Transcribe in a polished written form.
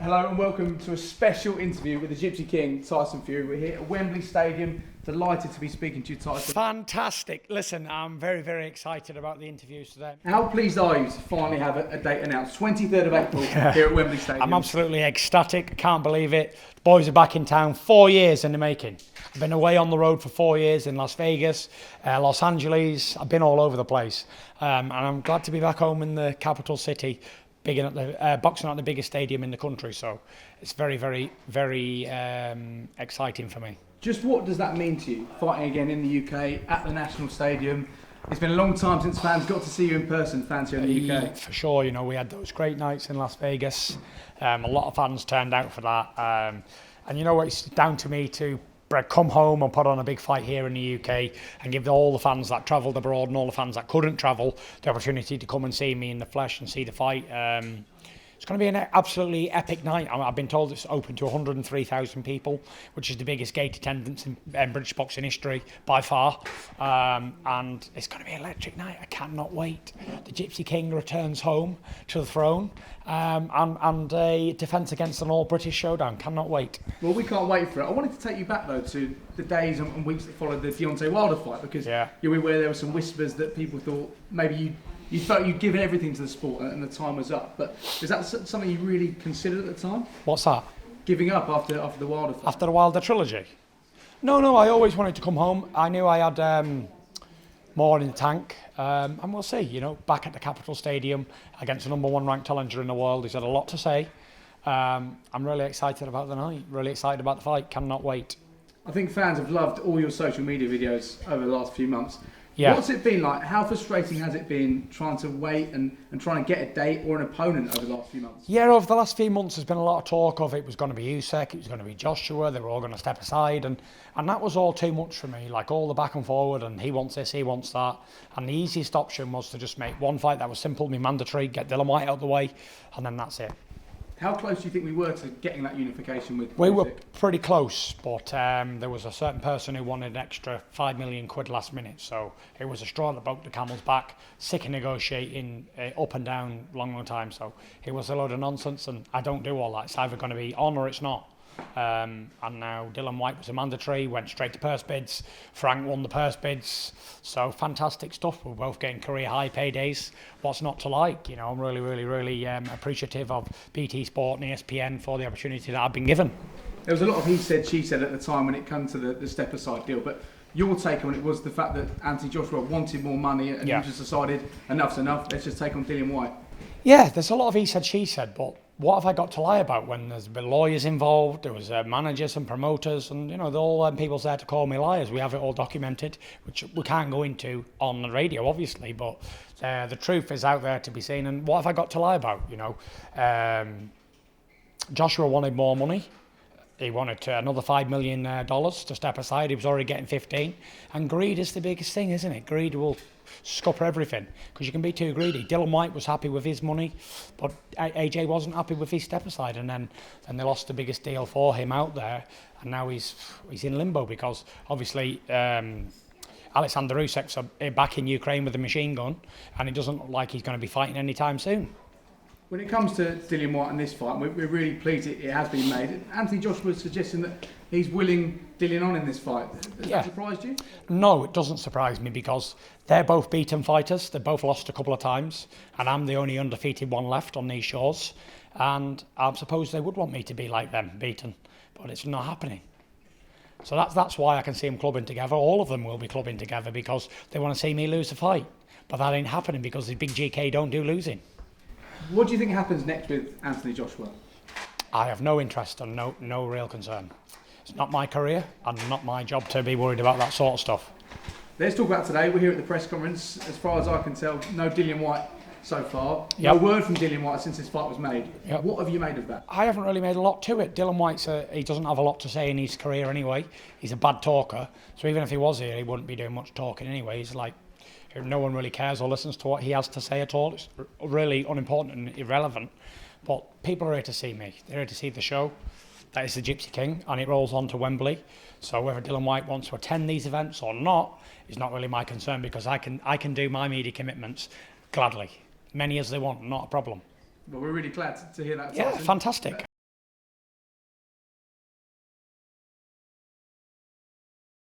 Hello and welcome to a special interview with the Gypsy King, Tyson Fury. We're here at Wembley Stadium. Delighted to be speaking to you, Tyson. Fantastic. Listen, I'm very, very excited about the interviews today. How pleased are you to finally have a date announced? 23rd of April here at Wembley Stadium. I'm absolutely ecstatic. Can't believe it. The boys are back in town. 4 years in the making. I've been away on the road for 4 years in Las Vegas, Los Angeles. I've been all over the place. And I'm glad to be back home in the capital city, boxing at the biggest stadium in the country. So it's very, very, very exciting for me. Just what does that mean to you, fighting again in the UK at the National Stadium? It's been a long time since fans got to see you in person, fans here in the UK. For sure, you know, we had those great nights in Las Vegas. A lot of fans turned out for that. And you know what, it's down to me to come home and put on a big fight here in the UK and give all the fans that travelled abroad and all the fans that couldn't travel the opportunity to come and see me in the flesh and see the fight. It's going to be an absolutely epic night. I've been told it's open to 103,000 people, which is the biggest gate attendance in British boxing history by far. And it's going to be an electric night. I cannot wait. The Gypsy King returns home to the throne and a defence against an all-British showdown. Cannot wait. Well, we can't wait for it. I wanted to take you back, though, to the days and weeks that followed the Deontay Wilder fight, because you're aware there were some whispers that people thought maybe you felt you'd given everything to the sport and the time was up. But is that something you really considered at the time? What's that? Giving up after the Wilder fight? After the Wilder Trilogy? No, I always wanted to come home. I knew I had more in the tank. And we'll see, you know, back at the Capital Stadium against the #1 ranked challenger in the world. He's had a lot to say. I'm really excited about the night, really excited about the fight, cannot wait. I think fans have loved all your social media videos over the last few months. Yeah. What's it been like? How frustrating has it been trying to wait and trying to get a date or an opponent over the last few months? Yeah, over the last few months there's been a lot of talk of it was going to be Usyk, it was going to be Joshua, they were all going to step aside, and that was all too much for me, like all the back and forward and he wants this, he wants that, and the easiest option was to just make one fight that was simple, be mandatory, get Dillian Whyte out of the way, and then that's it. How close do you think we were to getting that unification with We Usyk? were pretty close, but there was a certain person who wanted an extra £5 million last minute, so it was a straw that broke the camel's back. Sick of negotiating up and down long time, so it was a load of nonsense, and I don't do all that. It's either going to be on or it's not. And now Dillian Whyte was a mandatory, went straight to purse bids. Frank won the purse bids, so fantastic stuff. We're both getting career high paydays. What's not to like? You know, I'm really appreciative of BT Sport and ESPN for the opportunity that I've been given. There was a lot of he said, she said at the time when it came to the step aside deal, but your take on it was the fact that Anthony Joshua wanted more money and you just decided enough's enough, let's just take on Dillian Whyte. Yeah, there's a lot of he said, she said, but what have I got to lie about when there's been lawyers involved, there was managers and promoters, and you know, all people's there to call me liars. We have it all documented, which we can't go into on the radio, obviously, but the truth is out there to be seen. And what have I got to lie about? You know, Joshua wanted more money. He wanted another $5 million to step aside. He was already getting 15. And greed is the biggest thing, isn't it? Greed will scupper everything because you can be too greedy. Dillian Whyte was happy with his money, but AJ wasn't happy with his step aside. And then they lost the biggest deal for him out there. And now he's in limbo because obviously Alexander Usyk's back in Ukraine with a machine gun, and it doesn't look like he's going to be fighting anytime soon. When it comes to Dillian Whyte and this fight, we're really pleased it has been made. Anthony Joshua is suggesting that he's willing Dillian on in this fight. Has that surprised you? No, it doesn't surprise me because they're both beaten fighters. They've both lost a couple of times, and I'm the only undefeated one left on these shores. And I suppose they would want me to be like them, beaten, but it's not happening. So that's why I can see them clubbing together. All of them will be clubbing together because they want to see me lose a fight. But that ain't happening because the big GK don't do losing. What do you think happens next with Anthony Joshua? I have no interest and no real concern. It's not my career and not my job to be worried about that sort of stuff. Let's talk about today. We're here at the press conference. As far as I can tell, no Dillian Whyte so far. No word from Dillian Whyte since this fight was made. What have you made of that? I haven't really made a lot to it. Dillian Whyte's he doesn't have a lot to say in his career anyway. He's a bad talker. So even if he was here, he wouldn't be doing much talking anyway. He's like, no one really cares or listens to what he has to say at all. It's really unimportant and irrelevant. But people are here to see me. They're here to see the show. That is the Gypsy King, and it rolls on to Wembley. So whether Dillian Whyte wants to attend these events or not is not really my concern because I can do my media commitments gladly. Many as they want, not a problem. Well, we're really glad to hear that. Yeah, fantastic.